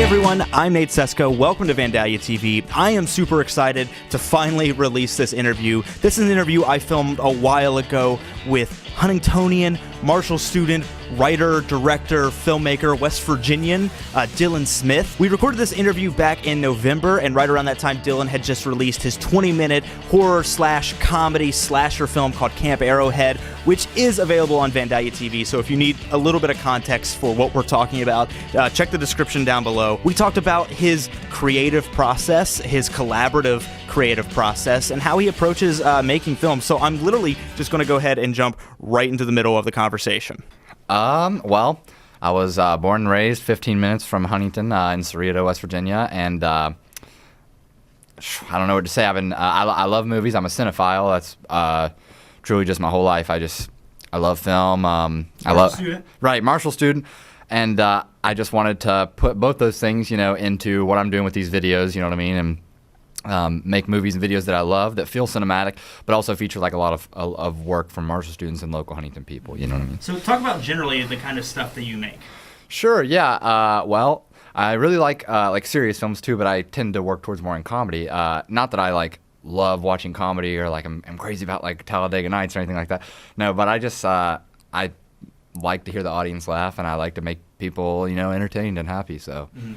everyone, I'm Nate Cesco. Welcome to VandaliaTV. I am super excited to finally release this interview. This is an interview I filmed a while ago with Huntingtonian, Marshall student, writer, director, filmmaker, West Virginian, Dylan Smith. We recorded this interview back in November, and right around that time, Dylan had just released his 20-minute horror/comedy slasher film called Camp Arrowhead, which is available on VandaliaTV. So if you need a little bit of context for what we're talking about, check the description down below. We talked about his creative process, his collaborative creative process, and how he approaches making films. So I'm literally just going to go ahead and jump right into the middle of the conversation. Well, I was born and raised 15 minutes from Huntington in Cerrito, West Virginia, and I don't know what to say. I love movies. I'm a cinephile. That's truly just my whole life. I love film. Marshall student, and I just wanted to put both those things, into what I'm doing with these videos. You know what I mean? And make movies and videos that I love, that feel cinematic, but also feature like a lot of work from Marshall students and local Huntington people. You know what I mean? So talk about generally the kind of stuff that you make. Sure. Yeah. Well, I really like serious films too, but I tend to work towards more in comedy. Not that I love watching comedy or I'm crazy about Talladega Nights or anything like that. No, but I just I like to hear the audience laugh, and I like to make people entertained and happy. So. Mm-hmm.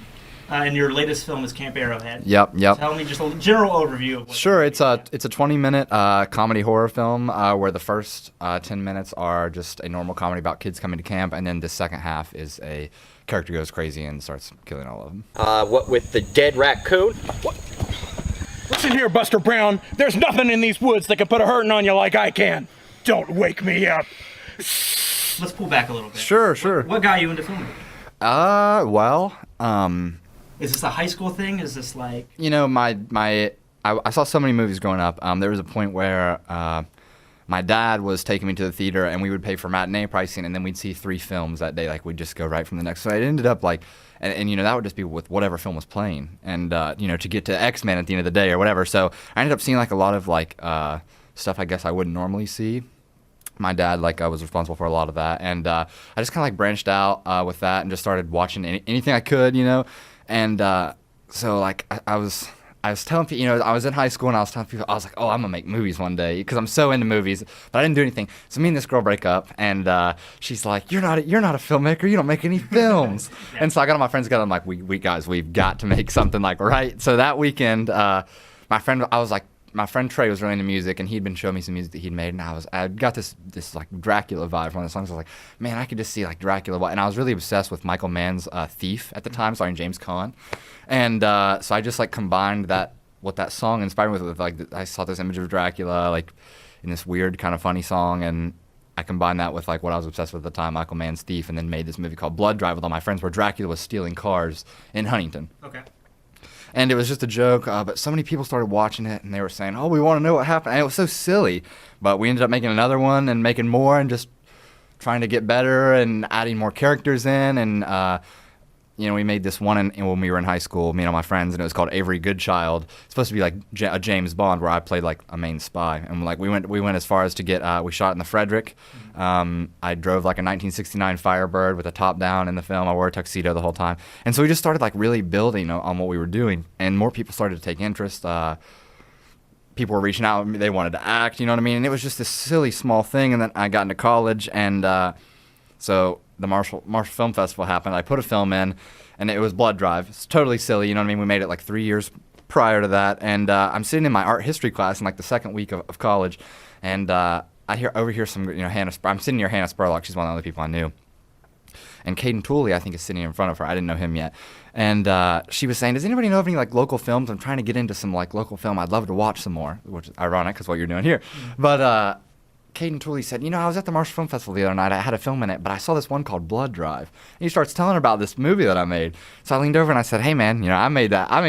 And your latest film is Camp Arrowhead. Yep. Tell me just a general overview of what. Sure, it's a 20-minute comedy horror film where the first 10 minutes are just a normal comedy about kids coming to camp, and then the second half is a character goes crazy and starts killing all of them. What with the dead raccoon? What? Listen here, Buster Brown. There's nothing in these woods that can put a hurting on you like I can. Don't wake me up. Let's pull back a little bit. Sure. What got you into filmmaking? Is this a high school thing? Is this I saw so many movies growing up. There was a point where my dad was taking me to the theater, and we would pay for matinee pricing, and then we'd see 3 films that day. We'd just go right from the next. So it ended up and that would just be with whatever film was playing, and to get to X-Men at the end of the day or whatever. So I ended up seeing a lot of stuff I guess I wouldn't normally see. My dad I was responsible for a lot of that, and I just kind of branched out with that and just started watching anything I could, And so I was telling people, I was in high school, and I was telling people, I was like, oh, I'm gonna make movies one day, because I'm so into movies, but I didn't do anything. So me and this girl break up, and she's like, you're not a filmmaker, you don't make any films. Yeah. And so I got all my friends together. I'm like, we've got to make something right. So that weekend, my friend Trey was really into music, and he'd been showing me some music that he'd made, and I got this Dracula vibe from the songs. I was like, man, I could just see Dracula. And I was really obsessed with Michael Mann's Thief at the time, starring James Caan. And so I just combined that, what that song inspired me with I saw this image of Dracula in this weird kind of funny song, and I combined that with what I was obsessed with at the time, Michael Mann's Thief, and then made this movie called Blood Drive with all my friends, where Dracula was stealing cars in Huntington. Okay. And it was just a joke, but so many people started watching it, and they were saying, oh, we want to know what happened. And it was so silly. But we ended up making another one and making more and just trying to get better and adding more characters in. And, we made this one when we were in high school, me and all my friends, and it was called Avery Goodchild. It's supposed to be a James Bond, where I played a main spy. And we went as far as to get, we shot in the Frederick. I drove a 1969 Firebird with a top down in the film. I wore a tuxedo the whole time. And so we just started really building on what we were doing, and more people started to take interest. People were reaching out, they wanted to act, you know what I mean? And it was just this silly small thing. And then I got into college, and so the Marshall Film Festival happened. I put a film in, and it was Blood Drive. It's totally silly, you know what I mean? We made it 3 years prior to that, and I'm sitting in my art history class in the second week of college, and I overhear some, Hannah. I'm sitting near Hannah Spurlock. She's one of the other people I knew, and Caden Tooley, I think, is sitting in front of her. I didn't know him yet, and she was saying, "Does anybody know of any local films? I'm trying to get into some local film. I'd love to watch some more," which is ironic because what you're doing here, but. Caden Tooley said, I was at the Marshall Film Festival the other night. I had a film in it, but I saw this one called Blood Drive. And he starts telling her about this movie that I made. So I leaned over and I said, hey, man, I made that. Oh,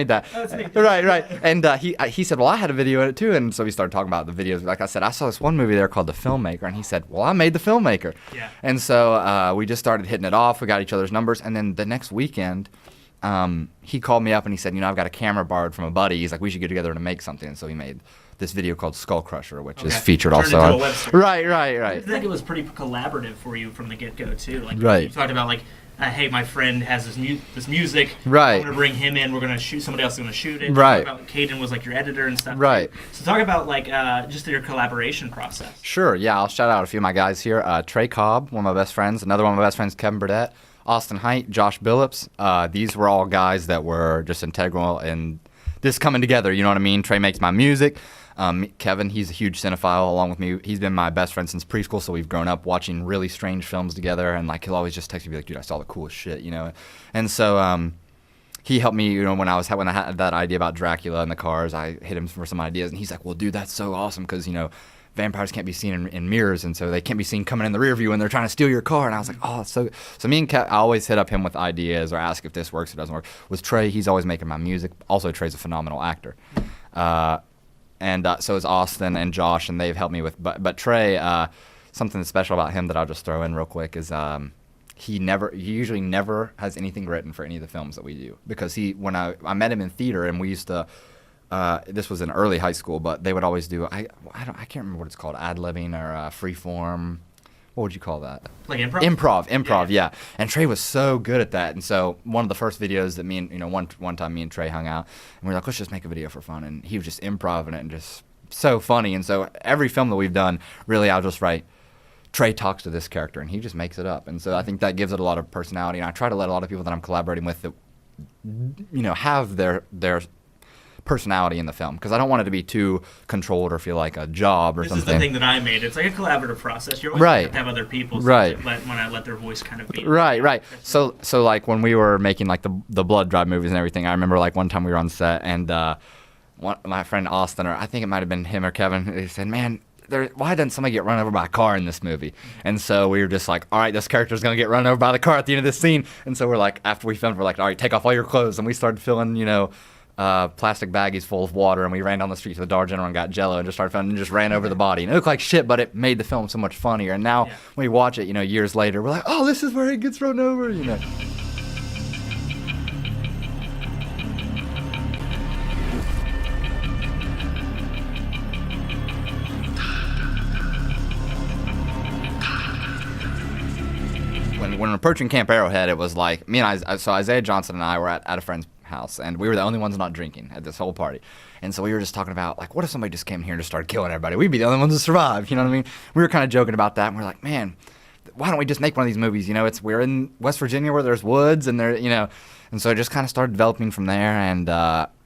that's me. Right. And he said, well, I had a video in it too. And so we started talking about the videos. Like I said, I saw this one movie there called The Filmmaker. And he said, well, I made The Filmmaker. Yeah. And so we just started hitting it off. We got each other's numbers. And then the next weekend, he called me up and he said, I've got a camera borrowed from a buddy. He's like, we should get together to make something. And so we made this video called Skull Crusher, which is featured also on. Right. I think it was pretty collaborative for you from the get-go too. Right. You talked about hey, my friend has this music. Right. I'm gonna bring him in. We're gonna shoot. Somebody else is gonna shoot it. Right. Talk about Caden was like your editor and stuff. Right. So talk about like just your collaboration process. Sure, yeah, I'll shout out a few of my guys here. Trey Cobb, one of my best friends. Another one of my best friends, Kevin Burdett. Austin Height, Josh Billups. These were all guys that were just integral in this coming together, you know what I mean? Trey makes my music. Kevin, he's a huge cinephile along with me. He's been my best friend since preschool, so we've grown up watching really strange films together, and like he'll always just text me like, dude, I saw the coolest shit, you know? And so he helped me, you know, when I had that idea about Dracula and the cars, I hit him for some ideas, and he's like, well, dude, that's so awesome, because, you know, vampires can't be seen in mirrors, and so they can't be seen coming in the rear view when they're trying to steal your car. And I was like, oh, so me and Kev, I always hit up him with ideas or ask if this works or doesn't work. With Trey, he's always making my music. Also, Trey's a phenomenal actor. And so is Austin and Josh, and they've helped me with. But Trey, something that's special about him that I'll just throw in real quick is he usually never has anything written for any of the films that we do, because when I met him in theater, and we used to. This was in early high school, but they would always do. I can't remember what it's called, ad-libbing or freeform. What would you call that? Like improv? Improv, yeah. And Trey was so good at that. And so one of the first videos that one time me and Trey hung out, and we were like, let's just make a video for fun. And he was just improv-ing it and just so funny. And so every film that we've done, really, I'll just write, Trey talks to this character, and he just makes it up. And so I think that gives it a lot of personality. And I try to let a lot of people that I'm collaborating with that, you know, have their personality in the film, because I don't want it to be too controlled or feel like a job or something. This is the thing that I made. It's like a collaborative process. You're always Right. going to have other people Right. let their voice kind of be. Right. So like when we were making like the blood drive movies and everything, I remember like one time we were on set, and my friend Austin, or I think it might have been him or Kevin, he said, man, why doesn't somebody get run over by a car in this movie? And so we were just like, all right, this character's going to get run over by the car at the end of this scene. And so we're like, after we filmed, we're like, all right, take off all your clothes. And we started filling, you know, plastic baggies full of water, and we ran down the street to the Dollar General and got Jello and just started filming and just ran over the body. And it looked like shit, but it made the film so much funnier. And now when we watch it, you know, years later, we're like, oh, this is where he gets run over, you know. When approaching Camp Arrowhead, it was like so Isaiah Johnson and I were at a friend's house, and we were the only ones not drinking at this whole party. And so we were just talking about, like, what if somebody just came here and just started killing everybody? We'd be the only ones to survive, you know what I mean? We were kind of joking about that, and we're like, man, why don't we just make one of these movies? You know, we're in West Virginia where there's woods, and there, you know, and so it just kind of started developing from there. And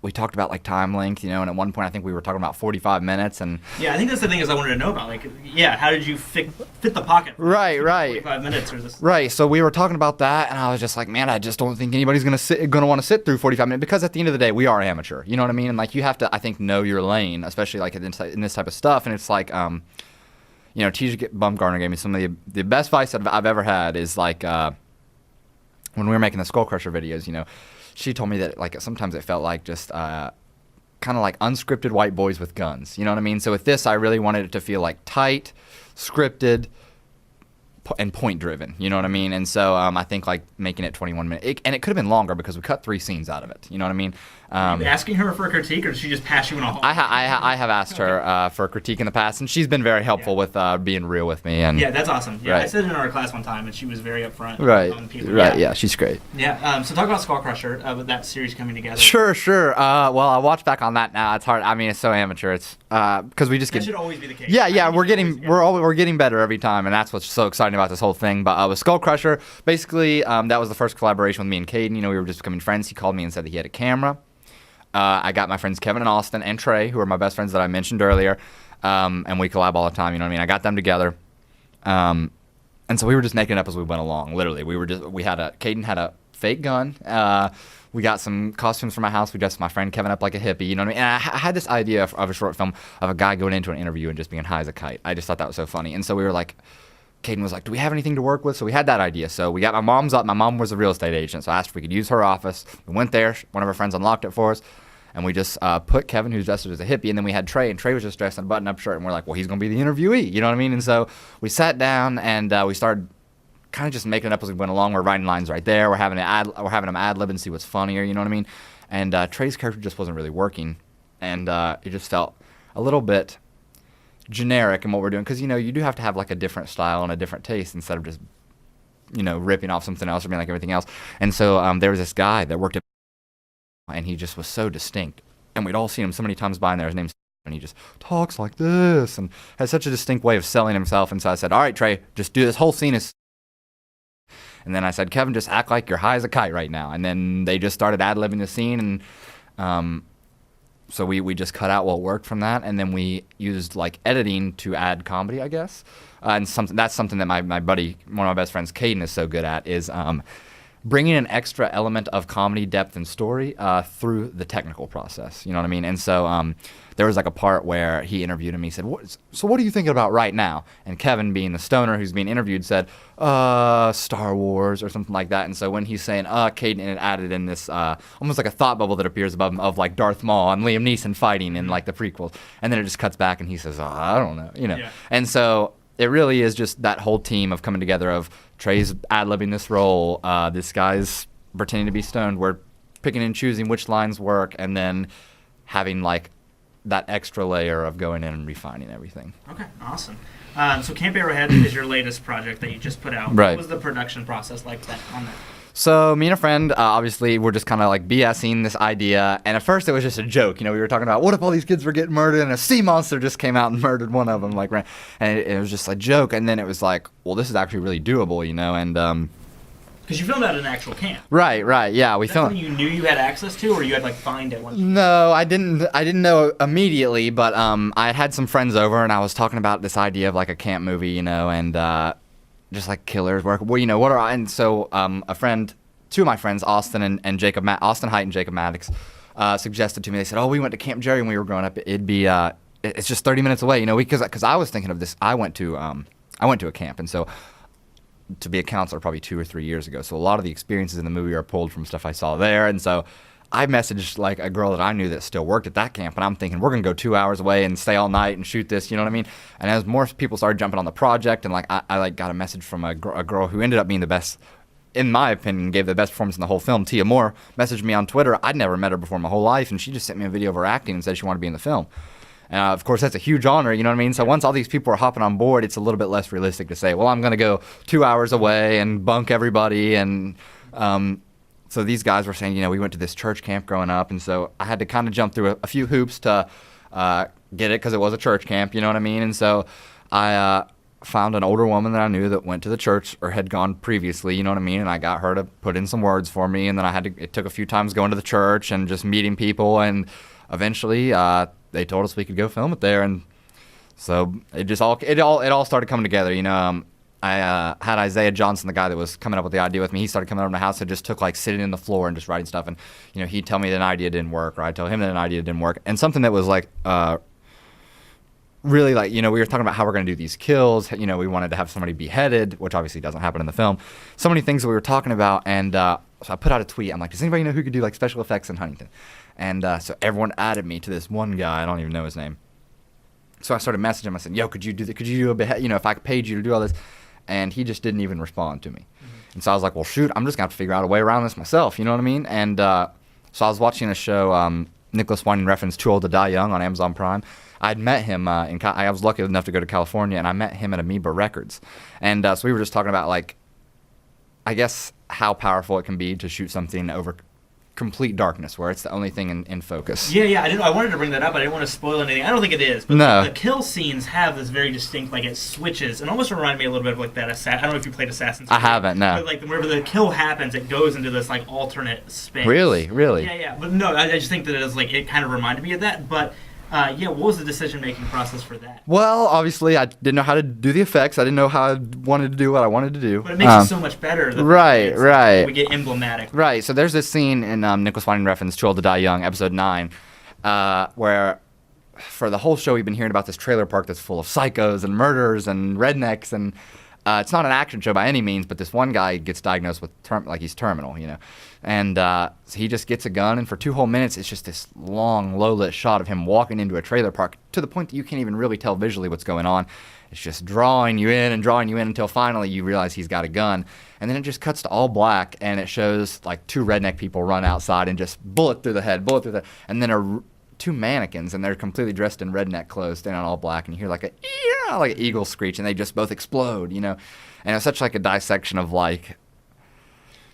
we talked about like time length, you know, and at one point I think we were talking about 45 minutes. And yeah, I think that's the thing is I wanted to know about, like, how did you fit the pocket? Right. 45 minutes or this. Right. So we were talking about that, and I was just like, man, I just don't think anybody's gonna want to sit through 45 minutes, because at the end of the day, we are amateur. You know what I mean? And like, you have to, I think, know your lane, especially like in this type of stuff. And it's like, you know, Tisha Bumgarner gave me some of the best advice that I've ever had is like, when we were making the Skull Crusher videos, you know, she told me that like sometimes it felt like just kind of like unscripted white boys with guns. You know what I mean? So with this, I really wanted it to feel like tight, scripted, and point driven. You know what I mean? And so I think like making it 21 minutes, and it could have been longer because we cut 3 scenes out of it. You know what I mean? Asking her for a critique, or did she just pass you in a hole? I have asked her for a critique in the past, and she's been very helpful with being real with me. And yeah, that's awesome. Yeah, right. I sat in our class one time, and she was very upfront. Right. People. Right. Yeah, she's great. Yeah. So talk about Skull Crusher, with that series coming together. Sure. Well, I watch back on that now. It's hard. I mean, it's so amateur. It's because we just That get. should always be the case. Yeah. We're getting better every time, and that's what's so exciting about this whole thing. But with Skull Crusher, basically, that was the first collaboration with me and Caden. You know, we were just becoming friends. He called me and said that he had a camera. I got my friends Kevin and Austin and Trey, who are my best friends that I mentioned earlier, and we collab all the time. You know what I mean? I got them together, and so we were just making it up as we went along. Literally, Caden had a fake gun. We got some costumes for my house. We dressed my friend Kevin up like a hippie. You know what I mean? And I had this idea of a short film of a guy going into an interview and just being high as a kite. I just thought that was so funny. And so we were like, Caden was like, do we have anything to work with? So we had that idea. So we got my mom's up. My mom was a real estate agent, so I asked if we could use her office. We went there. One of our friends unlocked it for us. And we just put Kevin, who's dressed as a hippie, and then we had Trey, and Trey was just dressed in a button-up shirt, and we're like, well, he's going to be the interviewee, you know what I mean? And so we sat down, and we started kind of just making it up as we went along. We're writing lines right there. We're having them ad-lib and see what's funnier, you know what I mean? And Trey's character just wasn't really working, and it just felt a little bit generic in what we're doing, because, you know, you do have to have, like, a different style and a different taste instead of just ripping off something else or being like everything else. And so there was this guy that worked at, and he just was so distinct. And we'd all seen him so many times by in there. His name's, and he just talks like this and has such a distinct way of selling himself. And so I said, all right, Trey, just do this whole scene as. And then I said, Kevin, just act like you're high as a kite right now. And then they just started ad-libbing the scene, and so we just cut out what worked from that, and then we used like editing to add comedy, I guess. And that's something that my buddy, one of my best friends, Caden, is so good at, is bringing an extra element of comedy, depth, and story through the technical process. You know what I mean? And so there was like a part where he interviewed him. He said, so what are you thinking about right now? And Kevin, being the stoner who's being interviewed, said, Star Wars or something like that. And so when he's saying, Caden, it added in this almost like a thought bubble that appears above him of like Darth Maul and Liam Neeson fighting in like the prequels. And then it just cuts back and he says, I don't know, Yeah. And so it really is just that whole team of coming together of Trey's ad-libbing this role, this guy's pretending to be stoned, we're picking and choosing which lines work, and then having like that extra layer of going in and refining everything. Okay, awesome. So Camp Arrowhead is your latest project that you just put out. Right. What was the production process like on that? So me and a friend, obviously, we're just kind of like BSing this idea. And at first it was just a joke. We were talking about, what if all these kids were getting murdered and a sea monster just came out and murdered one of them? And it was just a joke. And then it was like, well, this is actually really doable, and... Because you filmed at an actual camp. Right, yeah. We filmed. Something you knew you had access to, or you had like find it once? No, I didn't know immediately, but I had some friends over, and I was talking about this idea of like a camp movie, and just like killers work. Well, what are and so a friend, two of my friends, Austin and Jacob, Austin Height and Jacob Maddox, suggested to me. They said, "Oh, we went to Camp Jerry when we were growing up. It'd be it's just 30 minutes away, because I was thinking of this. I went to a camp, and so." To be a counselor probably 2 or 3 years ago. So a lot of the experiences in the movie are pulled from stuff I saw there. And so I messaged like a girl that I knew that still worked at that camp, and I'm thinking we're going to go 2 hours away and stay all night and shoot this, you know what I mean? And as more people started jumping on the project, and like I like got a message from a girl who ended up being the best, in my opinion, gave the best performance in the whole film. Tia Moore messaged me on Twitter. I'd never met her before in my whole life, and she just sent me a video of her acting and said she wanted to be in the film. Of course, that's a huge honor, you know what I mean? So once all these people are hopping on board, it's a little bit less realistic to say, well, I'm going to go 2 hours away and bunk everybody. And so these guys were saying, we went to this church camp growing up, and so I had to kind of jump through a few hoops to get it because it was a church camp, you know what I mean? And so I found an older woman that I knew that went to the church or had gone previously, you know what I mean? And I got her to put in some words for me, and then it took a few times going to the church and just meeting people, and eventually they told us we could go film it there, and so it all started coming together. I had Isaiah Johnson, the guy that was coming up with the idea with me. He started coming over to my house and just took like sitting in the floor and just writing stuff, and he'd tell me that an idea didn't work, or I'd tell him that an idea didn't work, and something that was like really like we were talking about how we're going to do these kills. We wanted to have somebody beheaded, which obviously doesn't happen in the film. So many things that we were talking about, and so I put out a tweet. I'm like, does anybody know who could do like special effects in Huntington? And so everyone added me to this one guy. I don't even know his name. So I started messaging him. I said, yo, could you do a behead? If I paid you to do all this? And he just didn't even respond to me. Mm-hmm. And so I was like, well, shoot, I'm just going to have to figure out a way around this myself. You know what I mean? And so I was watching a show, Nicholas Winding Refn's Too Old to Die Young on Amazon Prime. I'd met him I was lucky enough to go to California, and I met him at Amoeba Records. And so we were just talking about, like, I guess how powerful it can be to shoot something over complete darkness, where it's the only thing in focus. Yeah, I wanted to bring that up, but I didn't want to spoil anything. I don't think it is, but no. The kill scenes have this very distinct, like, it switches, and almost reminded me a little bit of like that I don't know if you played Assassin's Creed. I haven't, no. But like whenever the kill happens, it goes into this like alternate space. Really? Yeah, but no, I just think that it kind of reminded me of that, but what was the decision-making process for that? Well, obviously, I didn't know how to do the effects. I didn't know how I wanted to do what I wanted to do. But it makes it so much better. Right. We get emblematic. Right. So there's this scene in Nicholas Winding Refn's Too Old to Die Young, episode 9, where for the whole show we've been hearing about this trailer park that's full of psychos and murderers and rednecks, and it's not an action show by any means, but this one guy gets diagnosed with he's terminal, and so he just gets a gun, and for 2 whole minutes it's just this long low-lit shot of him walking into a trailer park to the point that you can't even really tell visually what's going on. It's just drawing you in until finally you realize he's got a gun, and then it just cuts to all black, and it shows like 2 redneck people run outside and just bullet through the head, and then a two mannequins, and they're completely dressed in redneck clothes, standing all black, and you hear like like an eagle screech, and they just both explode, you know. And it's such like a dissection of like,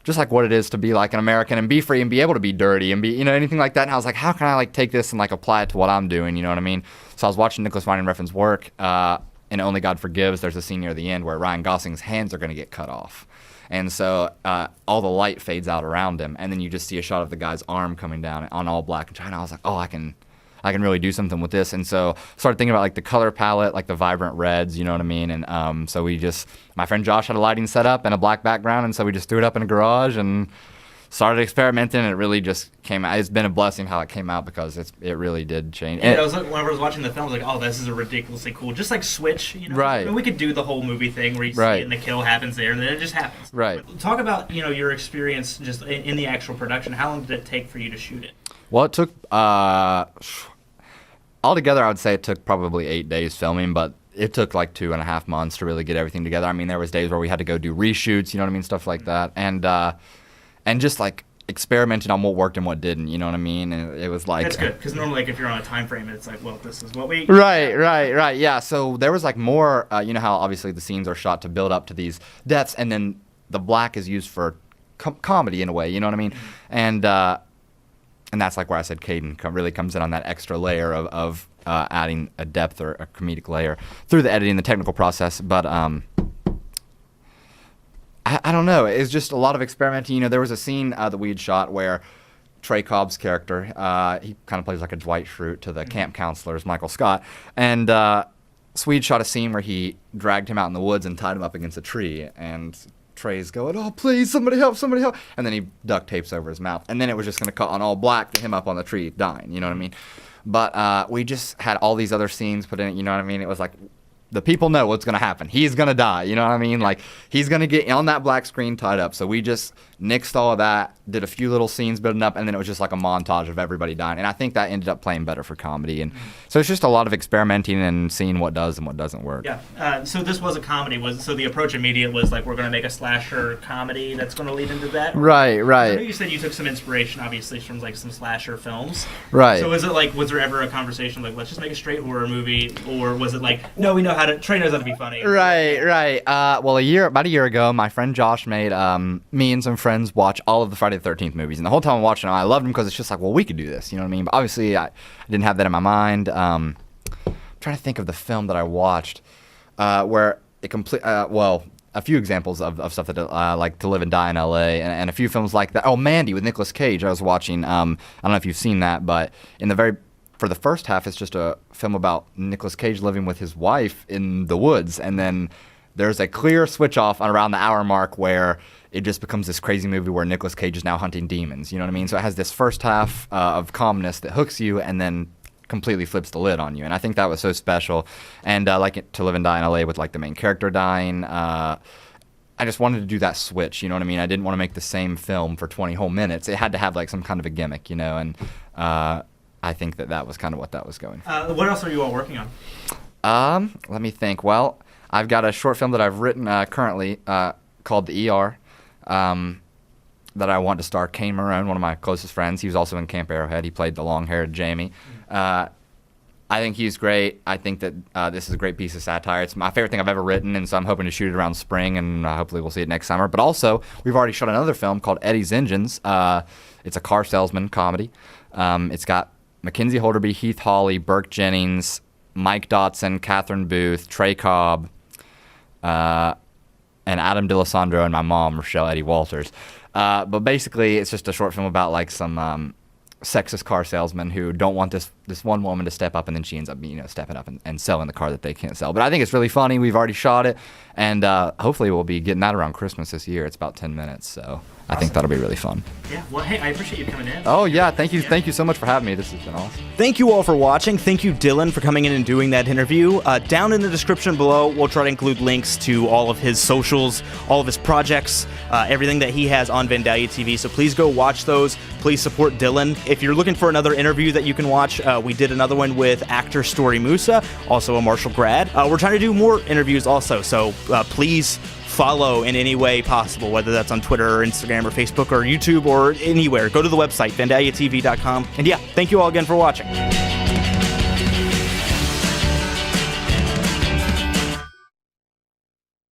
just like what it is to be like an American and be free and be able to be dirty and be, you know, anything like that. And I was like, how can I like take this and like apply it to what I'm doing, you know what I mean? So I was watching Nicholas Winding Refn's work, in Only God Forgives. There's a scene near the end where Ryan Gosling's hands are going to get cut off. And so all the light fades out around him, and then you just see a shot of the guy's arm coming down on all black and China. I was like, oh, I can really do something with this. And so started thinking about like the color palette, like the vibrant reds, you know what I mean? And so my friend Josh had a lighting set up and a black background, and so we just threw it up in a garage and started experimenting, and it really just came out. It's been a blessing how it came out, because it really did change. And I was like, whenever I was watching the film, I was like, oh, this is a ridiculously cool, just like Switch, you know? Right. I mean, we could do the whole movie thing where you see it and the kill happens there, and then it just happens. Right. Talk about, you know, your experience just in the actual production. How long did it take for you to shoot it? Well, it took, altogether, I would say it took probably 8 days filming, but it took like 2.5 months to really get everything together. I mean, there was days where we had to go do reshoots, you know what I mean, stuff like that, and just like experimenting on what worked and what didn't, you know what I mean? And it was like, that's good, because normally, like, if you're on a time frame, it's like, well, this is what we right, yeah. So there was like more, you know how obviously the scenes are shot to build up to these deaths, and then the black is used for comedy in a way, you know what I mean? And that's like where I said Caden really comes in on that extra layer of adding a depth or a comedic layer through the editing, the technical process. But I don't know. It's just a lot of experimenting. You know, there was a scene that we had shot where Trey Cobb's character, he kind of plays like a Dwight Schrute to the camp counselors, Michael Scott. And Swede shot a scene where he dragged him out in the woods and tied him up against a tree. And Trey's going, oh, please, somebody help, somebody help. And then he duct tapes over his mouth. And then it was just going to cut on all black to him up on the tree dying, you know what I mean? But we just had all these other scenes put in it, you know what I mean? It was like, the people know what's going to happen. He's going to die, you know what I mean? Like, he's going to get on that black screen tied up. So we just nixed all of that, did a few little scenes building up, and then it was just like a montage of everybody dying. And I think that ended up playing better for comedy. And so it's just a lot of experimenting and seeing what does and what doesn't work. Yeah. So this was a comedy. So the approach immediate was like, we're going to make a slasher comedy that's going to lead into that? Right. I know you said you took some inspiration, obviously, from like some slasher films. Right. So was it like, was there ever a conversation like, let's just make a straight horror movie? Or was it like, no, we know how to, Trey knows how to be funny? Right. Well, about a year ago, my friend Josh made me and some friends watch all of the Friday the 13th movies. And the whole time I'm watching them, I loved them because it's just like, well, we could do this. You know what I mean? But obviously, I didn't have that in my mind. I'm trying to think of the film that I watched where it a few examples of stuff that like To Live and Die in L.A. and a few films like that. Oh, Mandy with Nicolas Cage. I was watching. I don't know if you've seen that, but for the first half, it's just a film about Nicolas Cage living with his wife in the woods, and then there's a clear switch off around the hour mark where it just becomes this crazy movie where Nicolas Cage is now hunting demons. You know what I mean? So it has this first half of calmness that hooks you, and then completely flips the lid on you. And I think that was so special. And To Live and Die in L.A. with like the main character dying. I just wanted to do that switch. You know what I mean? I didn't want to make the same film for 20 whole minutes. It had to have like some kind of a gimmick, you know. And I think that was kind of what that was going for. What else are you all working on? Let me think. Well, I've got a short film that I've written currently called The ER that I want to star Kane Marone, one of my closest friends. He was also in Camp Arrowhead. He played the long-haired Jamie. I think he's great. I think that this is a great piece of satire. It's my favorite thing I've ever written, and so I'm hoping to shoot it around spring, and hopefully we'll see it next summer. But also, we've already shot another film called Eddie's Engines. It's a car salesman comedy. It's got Mackenzie Holderby, Heath Hawley, Burke Jennings, Mike Dotson, Catherine Booth, Trey Cobb, and Adam DeLisandro, and my mom, Rochelle Eddie Walters. But basically, it's just a short film about like some sexist car salesmen who don't want this one woman to step up, and then she ends up stepping up and selling the car that they can't sell. But I think it's really funny. We've already shot it, and hopefully we'll be getting that around Christmas this year. It's about 10 minutes, so I think that'll be really fun. Yeah, well, hey, I appreciate you coming in. Oh, yeah, thank you so much for having me. This has been awesome. Thank you all for watching. Thank you, Dylan, for coming in and doing that interview. Down in the description below, we'll try to include links to all of his socials, all of his projects, everything that he has on VandaliaTV, so please go watch those. Please support Dylan. If you're looking for another interview that you can watch, we did another one with actor Story Musa, also a Marshall grad. We're trying to do more interviews also, so please follow in any way possible, whether that's on Twitter or Instagram or Facebook or YouTube or anywhere, go to the website, VandaliaTV.com. And yeah, thank you all again for watching.